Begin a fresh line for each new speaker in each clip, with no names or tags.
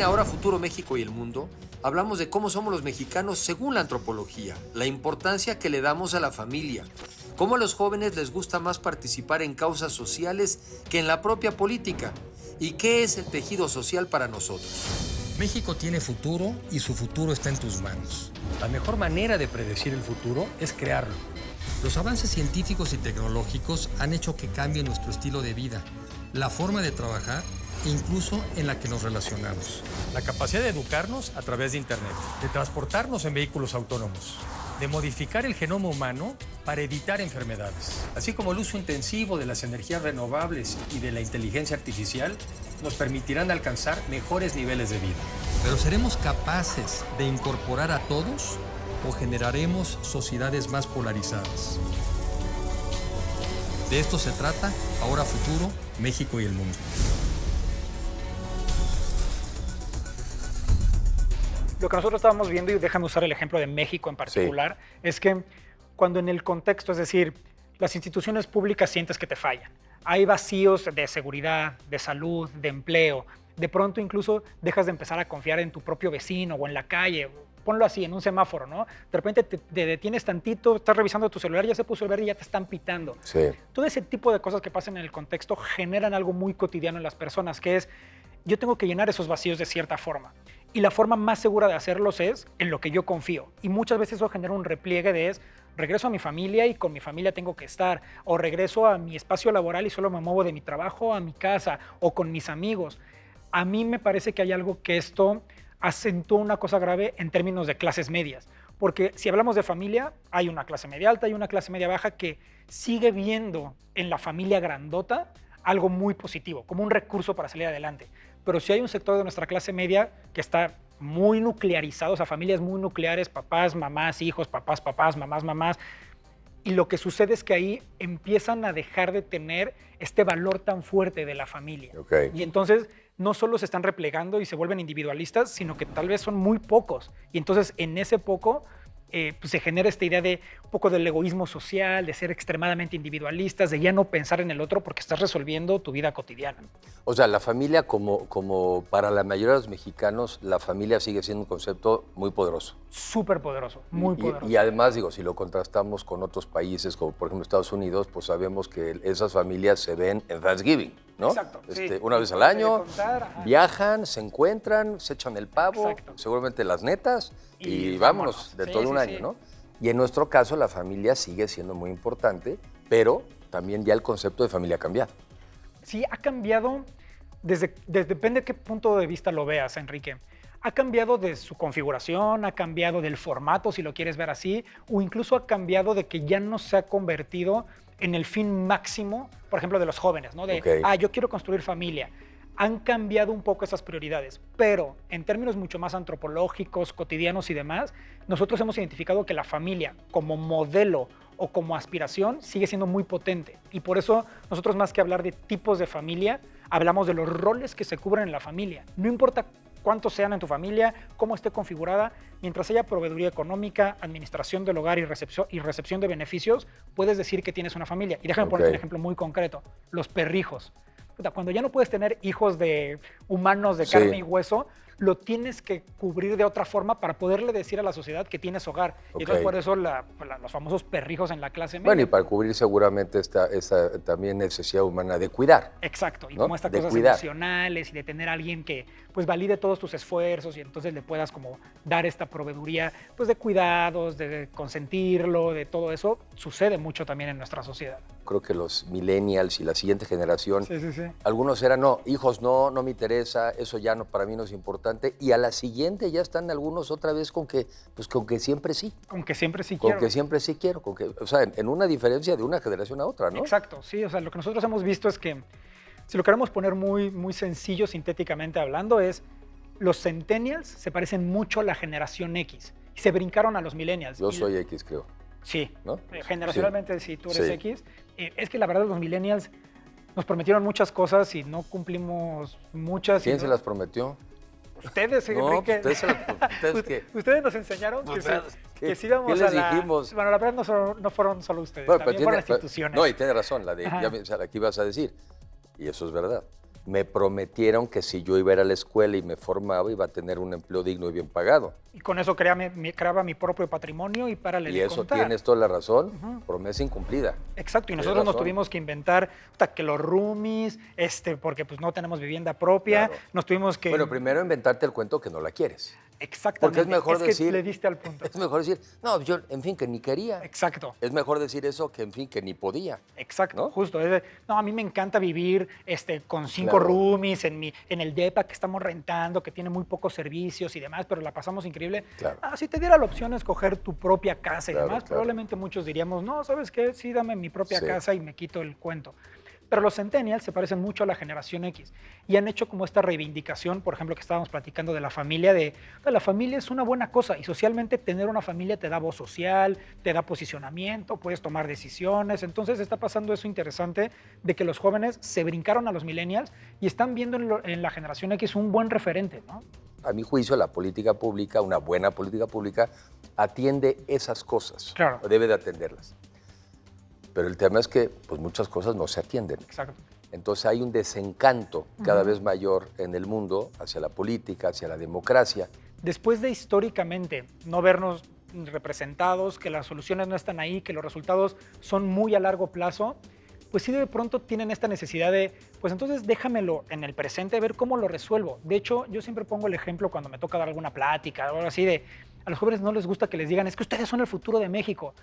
en Ahora Futuro México y el Mundo, hablamos de cómo somos los mexicanos según la antropología, la importancia que le damos a la familia, cómo a los jóvenes les gusta más participar en causas sociales que en la propia política, y qué es el tejido social para nosotros.
México tiene futuro y su futuro está en tus manos. La mejor manera de predecir el futuro es crearlo. Los avances científicos y tecnológicos han hecho que cambie nuestro estilo de vida, la forma de trabajar e incluso en la que nos relacionamos. La capacidad de educarnos a través de Internet, de transportarnos en vehículos autónomos, de modificar el genoma humano para evitar enfermedades, así como el uso intensivo de las energías renovables y de la inteligencia artificial nos permitirán alcanzar mejores niveles de vida. Pero ¿seremos capaces de incorporar a todos o generaremos sociedades más polarizadas? De esto se trata Ahora Futuro, México y el Mundo.
Lo que nosotros estábamos viendo, y déjame usar el ejemplo de México en particular, es que cuando en el contexto, es decir, las instituciones públicas sientes que te fallan, hay vacíos de seguridad, de salud, de empleo, de pronto incluso dejas de empezar a confiar en tu propio vecino o en la calle, ponlo así, en un semáforo, ¿no? De repente te detienes tantito, estás revisando tu celular, ya se puso el verde y ya te están pitando.
Sí.
Todo ese tipo de cosas que pasan en el contexto generan algo muy cotidiano en las personas, que es, yo tengo que llenar esos vacíos de cierta forma. Y la forma más segura de hacerlos es en lo que yo confío. Y muchas veces eso genera un repliegue de regreso a mi familia y con mi familia tengo que estar. O regreso a mi espacio laboral y solo me muevo de mi trabajo a mi casa o con mis amigos. A mí me parece que hay algo que esto acentúa una cosa grave en términos de clases medias. Porque si hablamos de familia, hay una clase media alta y una clase media baja que sigue viendo en la familia grandota algo muy positivo, como un recurso para salir adelante. Pero si hay un sector de nuestra clase media que está muy nuclearizado, o sea, familias muy nucleares, papás, mamás, hijos, papás, papás, mamás, mamás, y lo que sucede es que ahí empiezan a dejar de tener este valor tan fuerte de la familia.
Okay.
Y entonces no solo se están replegando y se vuelven individualistas, sino que tal vez son muy pocos. Y entonces en ese poco pues se genera esta idea de un poco del egoísmo social, de ser extremadamente individualistas, de ya no pensar en el otro porque estás resolviendo tu vida cotidiana.
O sea, la familia como para la mayoría de los mexicanos, la familia sigue siendo un concepto muy poderoso.
Súper poderoso, muy poderoso.
Y además, digo, si lo contrastamos con otros países, como por ejemplo Estados Unidos, pues sabemos que esas familias se ven en Thanksgiving, ¿no?
Exacto, sí.
Una vez al año, viajan, se encuentran, se echan el pavo,
exacto,
seguramente las netas, y vámonos de todo un año, ¿no? Y en nuestro caso, la familia sigue siendo muy importante, pero también ya el concepto de familia ha cambiado.
Sí, ha cambiado, depende de qué punto de vista lo veas, Enrique. Ha cambiado de su configuración, ha cambiado del formato, si lo quieres ver así, o incluso ha cambiado de que ya no se ha convertido en el fin máximo, por ejemplo, de los jóvenes, ¿no? De, yo quiero construir familia. Han cambiado un poco esas prioridades, pero en términos mucho más antropológicos, cotidianos y demás, nosotros hemos identificado que la familia como modelo o como aspiración sigue siendo muy potente. Y por eso nosotros, más que hablar de tipos de familia, hablamos de los roles que se cubren en la familia. No importa cuántos sean en tu familia, cómo esté configurada, mientras haya proveeduría económica, administración del hogar y recepción de beneficios, puedes decir que tienes una familia. Y déjame ponerte un ejemplo muy concreto, los perrijos. Cuando ya no puedes tener hijos de humanos de carne y hueso, lo tienes que cubrir de otra forma para poderle decir a la sociedad que tienes hogar. Y entonces por eso los famosos perrijos en la clase media.
Bueno, y para cubrir seguramente esta también necesidad humana de cuidar.
Exacto, y
¿no?
como estas cosas emocionales y de tener a alguien que pues valide todos tus esfuerzos y entonces le puedas como dar esta proveeduría pues de cuidados, de consentirlo, de todo eso, sucede mucho también en nuestra sociedad.
Creo que los millennials y la siguiente generación, algunos eran, no, hijos no me interesa, eso ya no, para mí no es importante, y a la siguiente ya están algunos otra vez con que siempre sí.
Con que siempre sí quiero.
Con que siempre sí quiero, o sea, en una diferencia de una generación a otra, ¿no?
Exacto, sí, o sea, lo que nosotros hemos visto es que, si lo queremos poner muy, muy sencillo, sintéticamente hablando, es los centennials se parecen mucho a la generación X, y se brincaron a los millennials.
Yo soy X, creo.
Sí,
¿no?
Generacionalmente sí, tú eres X. Es que la verdad los millennials nos prometieron muchas cosas y no cumplimos muchas.
¿Quién se las prometió?
Ustedes, Enrique. Ustedes nos enseñaron que sí íbamos
¿Qué les dijimos?
Bueno, la verdad no fueron solo ustedes, bueno, también fueron las instituciones.
No, y tiene razón, la que ibas a decir, y eso es verdad. me prometieron que si yo iba a ir a la escuela y me formaba, iba a tener un empleo digno y bien pagado.
Y con eso creaba mi propio patrimonio y para
Y eso tienes toda la razón, promesa incumplida.
Exacto, y nosotros nos tuvimos que inventar que los roomies, porque pues no tenemos vivienda propia,
Claro.
nos tuvimos que...
Bueno, primero inventarte el cuento que no la quieres.
Exactamente.
Porque es mejor decir...
que le diste al punto.
Es mejor decir, no, yo, en fin, que ni quería.
Exacto.
Es mejor decir eso que, en fin, que ni podía.
Exacto,
¿no?
justo. No, a mí me encanta vivir con 5
Claro.
roomies en el depa que estamos rentando, que tiene muy pocos servicios y demás, pero la pasamos increíble.
Claro.
Si te diera la opción de escoger tu propia casa y
Claro,
demás,
claro.
probablemente muchos diríamos, no, ¿sabes qué? Sí, dame mi propia
Sí.
casa y me quito el cuento. Pero los centennials se parecen mucho a la generación X y han hecho como esta reivindicación, por ejemplo, que estábamos platicando de la familia, la familia es una buena cosa y socialmente tener una familia te da voz social, te da posicionamiento, puedes tomar decisiones. Entonces está pasando eso interesante de que los jóvenes se brincaron a los millennials y están viendo en la generación X un buen referente, ¿no?
A mi juicio, la política pública, una buena política pública, atiende esas cosas.
Claro.
O debe de atenderlas. Pero el tema es que pues, muchas cosas no se atienden.
Exacto.
Entonces hay un desencanto cada vez mayor en el mundo hacia la política, hacia la democracia.
Después de históricamente no vernos representados, que las soluciones no están ahí, que los resultados son muy a largo plazo, pues sí de pronto tienen esta necesidad de, pues entonces déjamelo en el presente, ver cómo lo resuelvo. De hecho, yo siempre pongo el ejemplo cuando me toca dar alguna plática o algo así de, a los jóvenes no les gusta que les digan, es que ustedes son el futuro de México.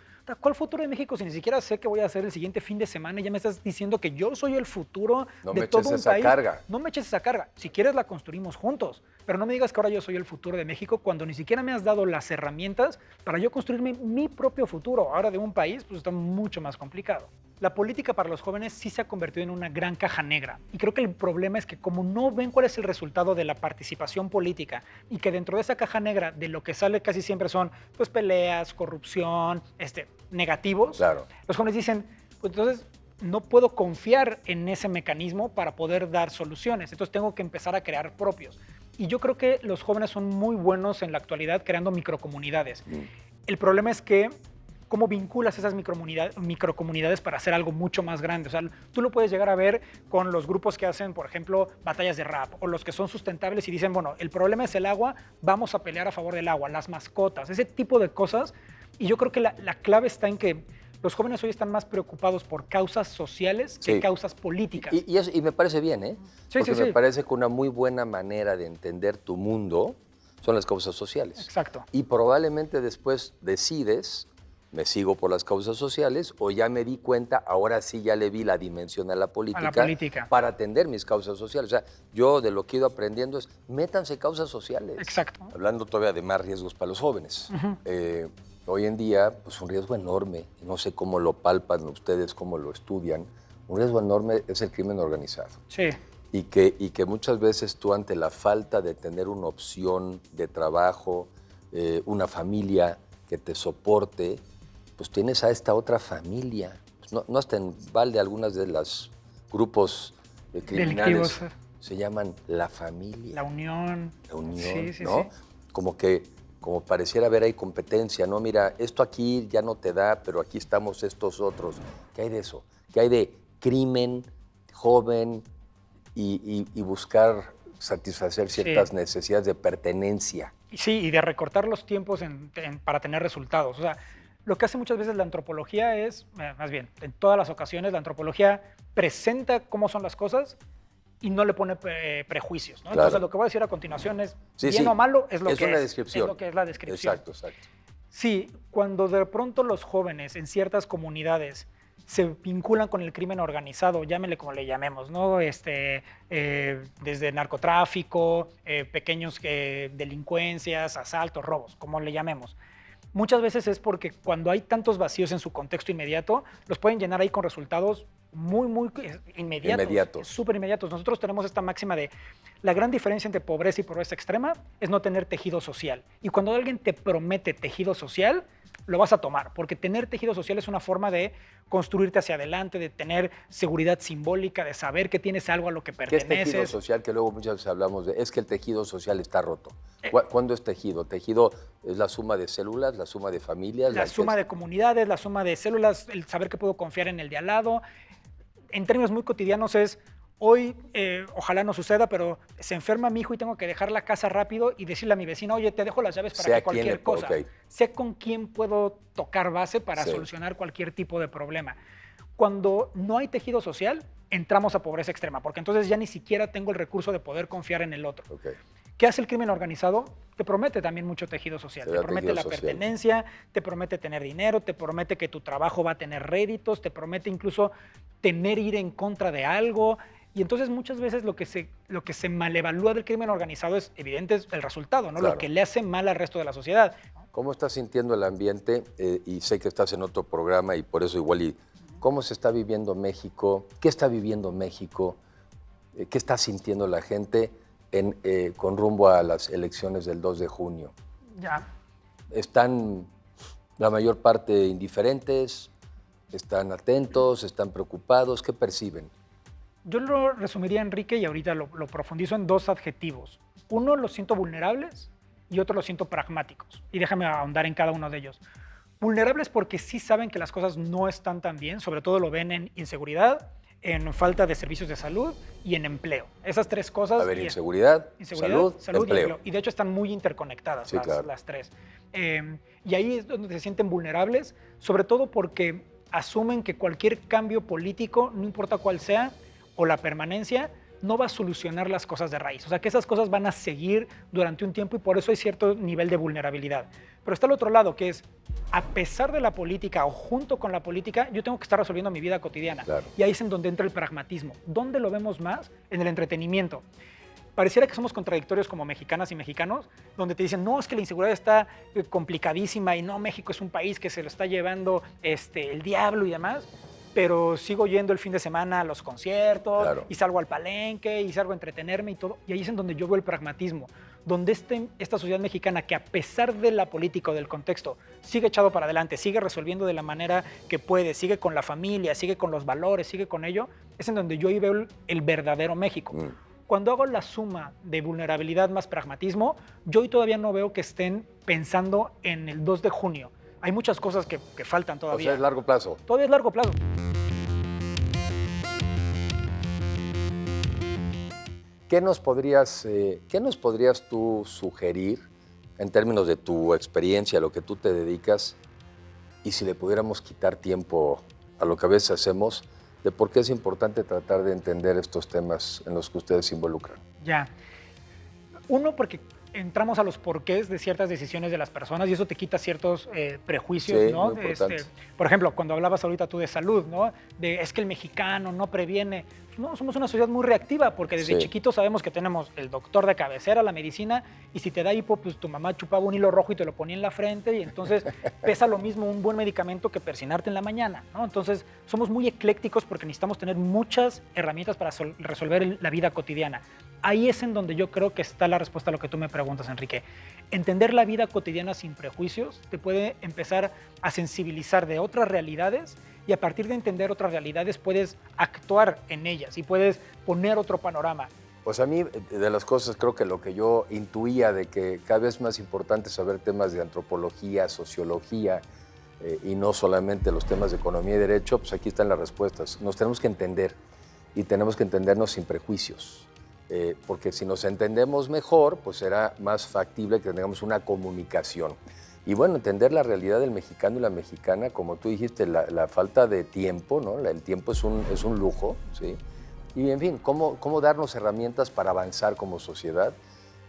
¿Cuál futuro de México si ni siquiera sé qué voy a hacer el siguiente fin de semana y ya me estás diciendo que yo soy el futuro de todo un país?
No me eches esa carga.
No me eches esa carga. Si quieres la construimos juntos, pero no me digas que ahora yo soy el futuro de México cuando ni siquiera me has dado las herramientas para yo construirme mi propio futuro. Ahora de un país, pues está mucho más complicado. La política para los jóvenes sí se ha convertido en una gran caja negra. Y creo que el problema es que como no ven cuál es el resultado de la participación política y que dentro de esa caja negra de lo que sale casi siempre son pues peleas, corrupción, negativos,
Claro.
los jóvenes dicen, pues entonces no puedo confiar en ese mecanismo para poder dar soluciones. Entonces tengo que empezar a crear propios. Y yo creo que los jóvenes son muy buenos en la actualidad creando microcomunidades. El problema es que cómo vinculas esas microcomunidades para hacer algo mucho más grande. O sea, tú lo puedes llegar a ver con los grupos que hacen, por ejemplo, batallas de rap, o los que son sustentables y dicen, bueno, el problema es el agua, vamos a pelear a favor del agua, las mascotas, ese tipo de cosas. Y yo creo que la clave está en que los jóvenes hoy están más preocupados por causas sociales que
Sí.
causas políticas.
Y me parece bien, ¿eh?
Sí,
Porque
sí,
me
sí.
parece que una muy buena manera de entender tu mundo son las causas sociales.
Exacto.
Y probablemente después decides, me sigo por las causas sociales o ya me di cuenta, ahora sí ya le vi la dimensión a la política. Para atender mis causas sociales. O sea, yo de lo que he ido aprendiendo es, métanse causas sociales.
Exacto.
Hablando todavía de más riesgos para los jóvenes. Hoy en día, pues un riesgo enorme, no sé cómo lo palpan ustedes, cómo lo estudian, un riesgo enorme es el crimen organizado.
Sí.
Y que muchas veces tú ante la falta de tener una opción de trabajo, una familia que te soporte, pues tienes a esta otra familia. Pues no hasta en balde algunas de los grupos criminales
Delictivos.
se llaman la familia.
La unión.
La unión,
Sí, sí,
¿no?
sí.
Como pareciera haber ahí competencia, ¿no? Mira, esto aquí ya no te da, pero aquí estamos estos otros. ¿Qué hay de eso? ¿Qué hay de crimen joven y buscar satisfacer ciertas necesidades de pertenencia?
Sí, y de recortar los tiempos para tener resultados. O sea, lo que hace muchas veces la antropología es, más bien, en todas las ocasiones, la antropología presenta cómo son las cosas y no le pone prejuicios, ¿no?
Claro.
Entonces, lo que voy a decir a continuación es,
Sí,
bien
sí.
o malo, es lo
Es
que
una
es.
descripción.
Es lo que es la descripción.
Exacto, exacto.
Sí, cuando de pronto los jóvenes en ciertas comunidades se vinculan con el crimen organizado, llámele como le llamemos, ¿no? Desde narcotráfico, pequeños delincuencias, asaltos, robos, como le llamemos. Muchas veces es porque cuando hay tantos vacíos en su contexto inmediato, los pueden llenar ahí con resultados muy inmediatos. Súper inmediatos. Nosotros tenemos esta máxima de la gran diferencia entre pobreza y pobreza extrema es no tener tejido social. Y cuando alguien te promete tejido social, lo vas a tomar, porque tener tejido social es una forma de construirte hacia adelante, de tener seguridad simbólica, de saber que tienes algo a lo que
¿Qué es
perteneces.
tejido social? Que luego muchas veces hablamos de, es que el tejido social está roto. ¿Cuándo es tejido? Tejido es la suma de células, la suma de familias.
La suma de comunidades, la suma de células, el saber que puedo confiar en el de al lado. En términos muy cotidianos es, hoy ojalá no suceda, pero se enferma mi hijo y tengo que dejar la casa rápido y decirle a mi vecina, oye, te dejo las llaves para que cualquier cosa. Okay. Sé con quién puedo tocar base para solucionar cualquier tipo de problema. Cuando no hay tejido social, entramos a pobreza extrema, porque entonces ya ni siquiera tengo el recurso de poder confiar en el otro. Okay. ¿Qué hace el crimen organizado? Te promete también mucho tejido social. Te promete la pertenencia, te promete tener dinero, te promete que tu trabajo va a tener réditos, te promete incluso ir en contra de algo. Y entonces muchas veces lo que se malevalúa del crimen organizado es evidente es el resultado, ¿no? Claro. Lo que le hace mal al resto de la sociedad.
¿Cómo estás sintiendo el ambiente? Y sé que estás en otro programa y por eso igual... ¿Cómo se está viviendo México? ¿Qué está viviendo México? ¿Qué está sintiendo la gente con rumbo a las elecciones del 2 de junio?
Ya.
¿Están la mayor parte indiferentes? ¿Están atentos? ¿Están preocupados? ¿Qué perciben?
Yo lo resumiría, Enrique, y ahorita lo profundizo en 2 adjetivos. Uno, los siento vulnerables, y otro, los siento pragmáticos. Y déjame ahondar en cada uno de ellos. Vulnerables porque sí saben que las cosas no están tan bien, sobre todo lo ven en inseguridad, en falta de servicios de salud y en empleo. Esas 3 cosas.
A ver, inseguridad, salud y empleo.
Y de hecho están muy interconectadas las 3. Y ahí es donde se sienten vulnerables, sobre todo porque asumen que cualquier cambio político, no importa cuál sea, o la permanencia, no va a solucionar las cosas de raíz. O sea, que esas cosas van a seguir durante un tiempo y por eso hay cierto nivel de vulnerabilidad. Pero está el otro lado, que es, a pesar de la política o junto con la política, yo tengo que estar resolviendo mi vida cotidiana. Claro. Y ahí es en donde entra el pragmatismo. ¿Dónde lo vemos más? En el entretenimiento. Pareciera que somos contradictorios como mexicanas y mexicanos, donde te dicen, no, es que la inseguridad está complicadísima y no, México es un país que se lo está llevando el diablo y demás. Pero sigo yendo el fin de semana a los conciertos, claro, y salgo al palenque y salgo a entretenerme y todo. Y ahí es en donde yo veo el pragmatismo, donde esta sociedad mexicana que a pesar de la política o del contexto sigue echado para adelante, sigue resolviendo de la manera que puede, sigue con la familia, sigue con los valores, sigue con ello, es en donde yo ahí veo el verdadero México. Cuando hago la suma de vulnerabilidad más pragmatismo, yo hoy todavía no veo que estén pensando en el 2 de junio. Hay muchas cosas que faltan todavía.
O sea, es largo plazo.
Todavía es largo plazo.
¿Qué nos podrías tú sugerir en términos de tu experiencia, a lo que tú te dedicas, y si le pudiéramos quitar tiempo a lo que a veces hacemos, de por qué es importante tratar de entender estos temas en los que ustedes se involucran?
Ya. Uno, porque entramos a los porqués de ciertas decisiones de las personas y eso te quita ciertos prejuicios, sí, ¿no? Por ejemplo, cuando hablabas ahorita tú de salud, ¿no? Es que el mexicano no previene. No, somos una sociedad muy reactiva porque desde chiquitos sabemos que tenemos el doctor de cabecera, la medicina, y si te da hipo, pues tu mamá chupaba un hilo rojo y te lo ponía en la frente y entonces pesa lo mismo un buen medicamento que persinarte en la mañana, ¿no? Entonces somos muy eclécticos porque necesitamos tener muchas herramientas para resolver la vida cotidiana. Ahí es en donde yo creo que está la respuesta a lo que tú me preguntas, Enrique. Entender la vida cotidiana sin prejuicios te puede empezar a sensibilizar de otras realidades y a partir de entender otras realidades puedes actuar en ellas y puedes poner otro panorama.
Pues a mí, de las cosas, creo que lo que yo intuía de que cada vez más importante saber temas de antropología, sociología, y no solamente los temas de economía y derecho, pues aquí están las respuestas. Nos tenemos que entender y tenemos que entendernos sin prejuicios. Porque si nos entendemos mejor, pues será más factible que tengamos una comunicación. Y bueno, entender la realidad del mexicano y la mexicana, como tú dijiste, la falta de tiempo, ¿no? El tiempo es un lujo, ¿sí? Y en fin, cómo darnos herramientas para avanzar como sociedad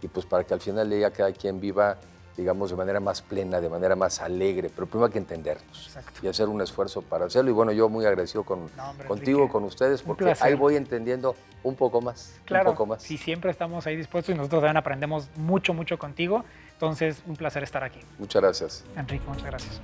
y pues para que al final del día cada quien viva, digamos, de manera más plena, de manera más alegre, pero primero hay que entendernos. Exacto. Y hacer un esfuerzo para hacerlo. Y bueno, yo muy agradecido contigo, Enrique, con ustedes, porque ahí voy entendiendo un poco más.
Claro,
un poco más.
Sí, siempre estamos ahí dispuestos y nosotros también aprendemos mucho, mucho contigo. Entonces, un placer estar aquí.
Muchas gracias.
Enrique, muchas gracias.